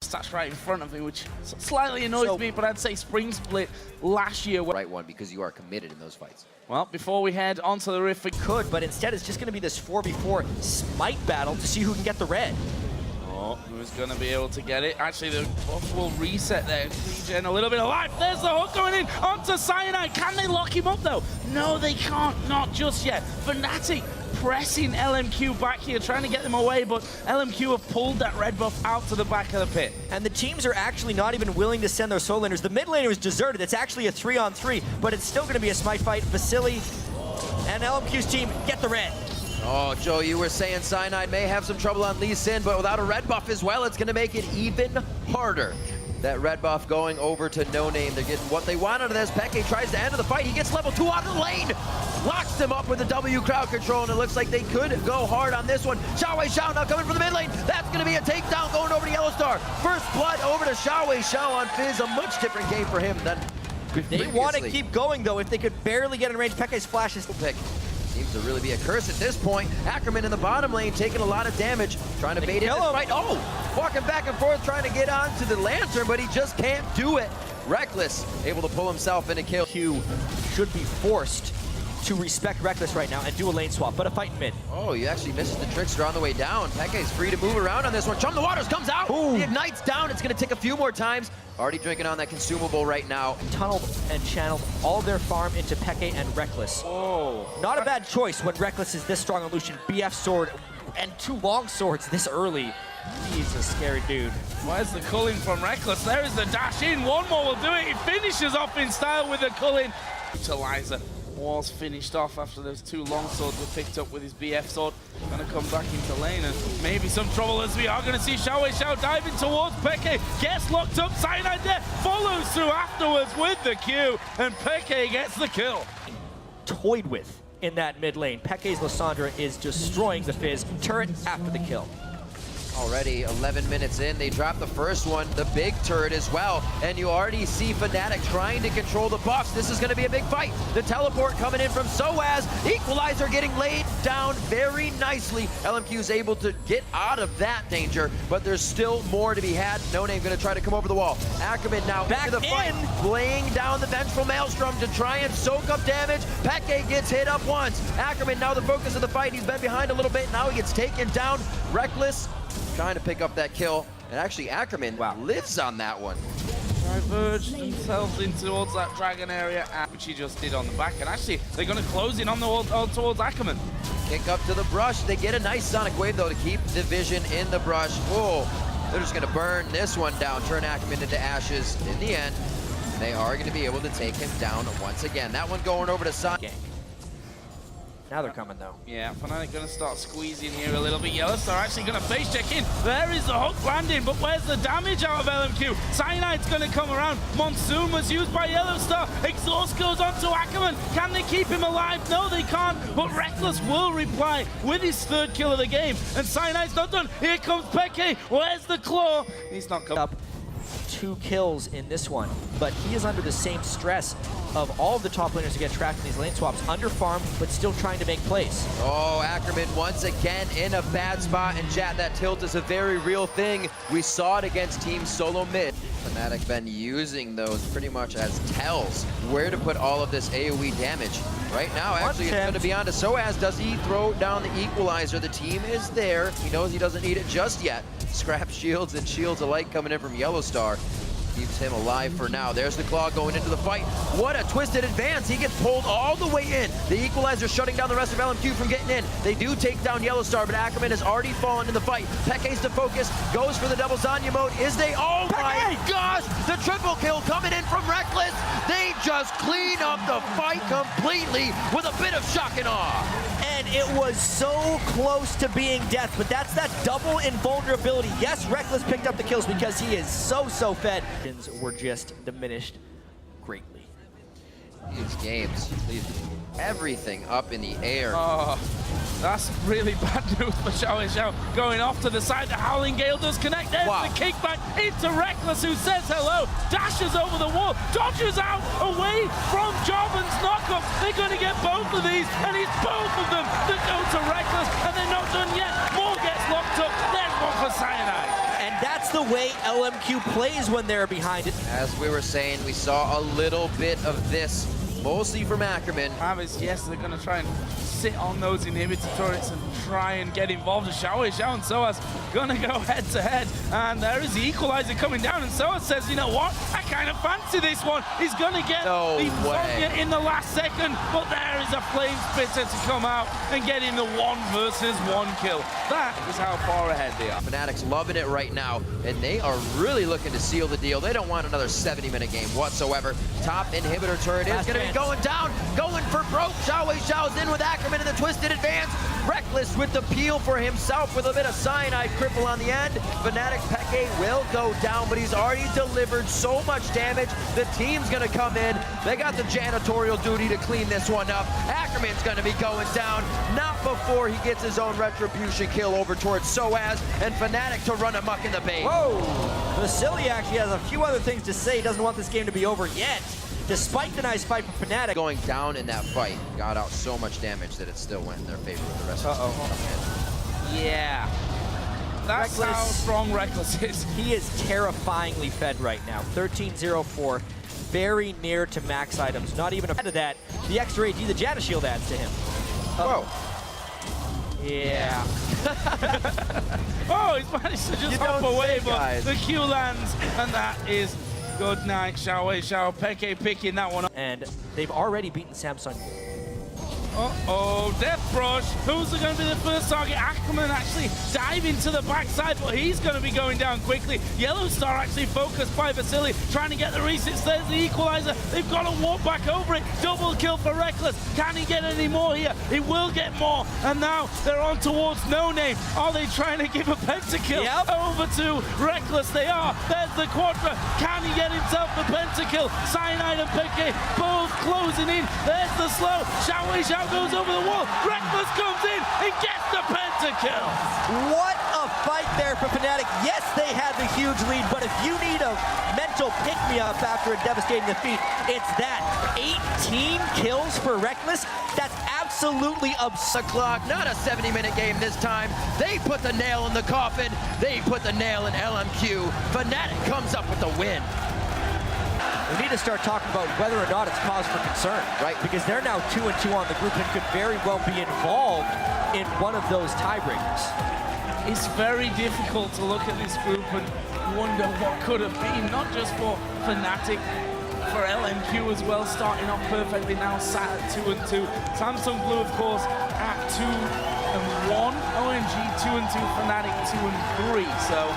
That's right in front of me, which slightly annoys me, but I'd say Spring Split last year. Right one, because you are committed in those fights. Well, before we head onto the Rift, we could, but instead it's just going to be this 4v4 smite battle to see who can get the red. Oh, who's going to be able to get it? Actually, the buff will reset there. Regen a little bit of life. There's the hook going in onto Cyanide. Can they lock him up, though? No, they can't. Not just yet. Fnatic pressing LMQ back here, trying to get them away, but LMQ have pulled that red buff out to the back of the pit. And the teams are actually not even willing to send their solo laners. The mid laner is deserted. It's actually a 3-on-3, but it's still going to be a smite fight. Vasily and LMQ's team get the red. Oh, Joe, you were saying Cyanide may have some trouble on Lee Sin, but without a red buff as well, it's going to make it even harder. That red buff going over to No Name. They're getting what they want out of this. Peke tries to end the fight. He gets level 2 out of the lane. Locks them up with the W crowd control, and it looks like they could go hard on this one. Xiaoweixiao now coming from the mid lane. That's going to be a takedown going over to Yellowstar. First blood over to Xiaoweixiao on Fizz. A much different game for him than They want to keep going, though. If they could barely get in range, Peke's flash is pick. Seems to really be a curse at this point. Ackerman in the bottom lane taking a lot of damage, trying to bait in this fight. Oh, walking back and forth, trying to get onto the lantern, but he just can't do it. Rekkles able to pull himself in a kill. Q should be forced to respect Rekkles right now and do a lane swap, but a fight in mid. Oh, he actually misses the trickster on the way down. Peke's free to move around on this one. Chum the Waters comes out. Ooh. He ignites down. It's going to take a few more times. Already drinking on that consumable right now. Tunneled and channeled all their farm into Peke and Rekkles. Oh. Not a bad choice when Rekkles is this strong on Lucian. BF sword and 2 long swords this early. He's a scary dude. Where's the culling from Rekkles? There is the dash in. One more will do it. He finishes off in style with the culling. Utilizer was finished off after those 2 long swords were picked up with his BF sword. Gonna come back into lane and maybe some trouble, as we are gonna see Xiaoweixiao diving towards Peke. Gets locked up, Cyanide there, follows through afterwards with the Q, and Peke gets the kill. Toyed with in that mid lane. Peke's Lissandra is destroying the Fizz turret after the kill. Already 11 minutes in, they drop the first one, the big turret as well, and you already see Fnatic trying to control the buffs. This is going to be a big fight. The teleport coming in from Soaz, Equalizer getting laid down very nicely. LMQ's able to get out of that danger, but there's still more to be had. No Name going to try to come over the wall. Ackerman now back into the fight, laying down the vengeful Maelstrom to try and soak up damage. Peke gets hit up once. Ackerman now the focus of the fight. He's been behind a little bit. Now he gets taken down. Rekkles trying to pick up that kill, and actually Ackerman lives on that one. Diverged themselves in towards that dragon area, which he just did on the back, and actually they're going to close in on the wall towards Ackerman. Kick up to the brush. They get a nice sonic wave though to keep the vision in the brush. Whoa, they're just going to burn this one down, turn Ackerman into ashes. In the end, they are going to be able to take him down once again. That one going over to Sonic. Now they're coming though. Yeah, Fnatic going to start squeezing here a little bit. Yellowstar actually going to face check in. There is the hook landing, but where's the damage out of LMQ? Cyanide's going to come around. Monsoon was used by Yellowstar. Exhaust goes on to Ackerman. Can they keep him alive? No, they can't. But Rekkles will reply with his 3rd kill of the game. And Cyanide's not done. Here comes Peke. Where's the claw? He's not coming up. 2 kills in this one, but he is under the same stress of all of the top laners to get trapped in these lane swaps, under farm, but still trying to make plays. Oh, Ackerman once again in a bad spot, and chat, that tilt is a very real thing. We saw it against Team SoloMid. Fnatic been using those pretty much as tells where to put all of this AoE damage. Right now, actually, it's going to be on to Soaz. Does he throw down the equalizer? The team is there. He knows he doesn't need it just yet. Scrap shields and shields alike coming in from Yellowstar. Keeps him alive for now. There's the claw going into the fight. What a twisted advance. He gets pulled all the way in. The equalizer shutting down the rest of LMQ from getting in. They do take down Yellowstar, but Ackerman has already fallen in the fight. Peke's to focus, goes for the double Zanya mode. Is they, oh my gosh, the triple kill coming in from Rekkles. They just clean up the fight completely with a bit of shock and awe. And it was so close to being death, but that's that double invulnerability. Yes, Rekkles picked up the kills because he is so fed. Were just diminished greatly. These games leave everything up in the air. Oh, that's really bad news for Xiaoweixiao. Going off to the side, the Howling Gale does connect. There's the kickback into Rekkles, who says hello, dashes over the wall, dodges out away from Jobin's knockup. They're going to get both of these, and it's both of them that go to Rekkles, and they're not done yet. More gets locked up. There's one for Cyanide. And that's the way LMQ plays when they're behind it. As we were saying, we saw a little bit of this, mostly from Ackerman. Travis, yes, they're going to try and sit on those inhibitor turrets and try and get involved. Xiaoweixiao and Soaz going to go head-to-head. And there is the equalizer coming down, and Soaz says, you know what, I kind of fancy this one. He's going to get the Sonya in the last second, but there is a flame spitter to come out and get in the 1 versus 1 kill. That is how far ahead they are. Fnatic's loving it right now, and they are really looking to seal the deal. They don't want another 70-minute game whatsoever. Top inhibitor turret is going to be going down, going for broke. Xiaoweixiao's in with Ackerman in the twisted advance. Rekkles with the peel for himself with a bit of Cyanide cripple on the end. Fnatic xPeke will go down, but he's already delivered so much damage. The team's going to come in. They got the janitorial duty to clean this one up. Ackerman's going to be going down, not before he gets his own retribution kill over towards Soaz, and Fnatic to run amok in the base. Whoa! Vasily actually has a few other things to say. He doesn't want this game to be over yet, despite the nice fight from Fnatic. Going down in that fight, got out so much damage that it still went in their favor with the rest of the team. Yeah. That's Rekkles, how strong Rekkles is. He is terrifyingly fed right now. 13-0-4, very near to max items. Not even ahead of that. The extra AD, the Jada Shield adds to him. Whoa. Yeah. Oh, he's managed to just hop away, but the Q lands, and that is good night. Xiaoweixiao, xPeke picking that one up. And they've already beaten Samsung. Uh-oh, Death Brush. Who's going to be the first target? Ackerman actually diving to the backside, but he's going to be going down quickly. Yellow Star actually focused by Vasily, trying to get the resets. There's the equalizer. They've got to walk back over it. Double kill for Rekkles. Can he get any more here? He will get more. And now they're on towards No Name. Are they trying to give a pentakill over to Rekkles? They are. There's the Quadra. Can he get himself the pentakill? Cyanide and xPeke both closing in. There's the slow. Xiaoweixiao goes over the wall. Rekkles comes in and gets the pentakill. What a fight there for Fnatic. Yes, they had the huge lead, but if you need a mental pick-me-up after a devastating defeat, it's that. 18 kills for Rekkles? That's absolutely absurd. Clock, not a 70-minute game this time. They put the nail in the coffin. They put the nail in LMQ. Fnatic comes up with the win. We need to start talking about whether or not it's cause for concern, right? Because they're now 2-2 on the group and could very well be involved in one of those tiebreakers. It's very difficult to look at this group and wonder what could have been, not just for Fnatic, for LMQ as well, starting off perfectly now, sat at 2-2. Samsung Blue, of course, at 2-1. OMG 2-2, Fnatic 2-3. So